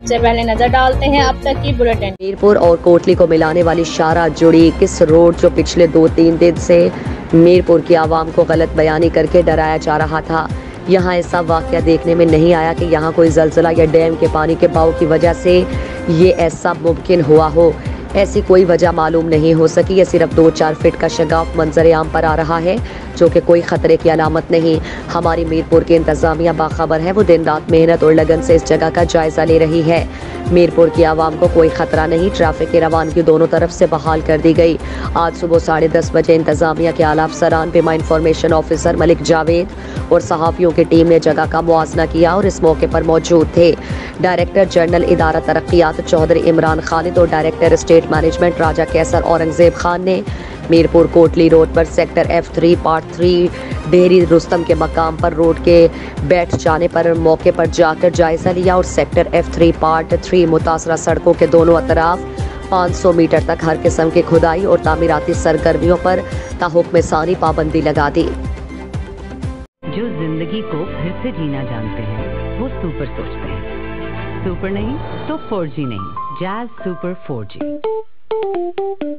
सबसे पहले नजर डालते हैं अब तक की बुलेटिन। मीरपुर और कोटली को मिलाने वाली शाहराह जुड़ी किस रोड जो पिछले 2-3 दिन से मीरपुर की आवाम को गलत बयानी करके डराया जा रहा था। यहाँ ऐसा वाकया देखने में नहीं आया कि यहाँ कोई जलजला या डैम के पानी के बहाव की वजह से ये ऐसा मुमकिन हुआ हो। ऐसी कोई वजह मालूम नहीं हो सकी। ये सिर्फ 2-4 फीट का शगाफ मंजर आम पर आ रहा है जो कि कोई खतरे की अलामत नहीं। हमारी मीरपुर की इंतजामिया बाखबर है, वो दिन रात मेहनत और लगन से इस जगह का जायजा ले रही है। मीरपुर की आवाम को कोई खतरा नहीं। ट्रैफिक की रवानगी दोनों तरफ से बहाल कर दी गई। आज सुबह 10:30 बजे इंतजामिया के आला अफसरान, बीमा इंफॉर्मेशन ऑफिसर मलिक जावेद और सहाफ़ियों की टीम ने जगह का मुआयना किया और इस मौके पर मौजूद थे डायरेक्टर जनरल इदारा तरक्यात चौधरी इमरान खालिद और डायरेक्टर स्टेट मैनेजमेंट राजा कैसर औरंगजेब खान ने मीरपुर कोटली रोड पर sector F3 part 3 Dehri Rustam के मकाम पर रोड के बैठ जाने पर मौके पर जाकर जायजा लिया और सेक्टर F3 पार्ट 3 मुतासरा सड़कों के दोनों अतराफ 500 मीटर तक हर किस्म की खुदाई और तामीराती सरगर्मियों पर ताहुक्म सानी पाबंदी लगा दी। जो जिंदगी को फिर से जीना जानते हैं वो सुपर सोचते हैं। सुपर नहीं तो 4G नहीं, जैज़ सुपर 4G।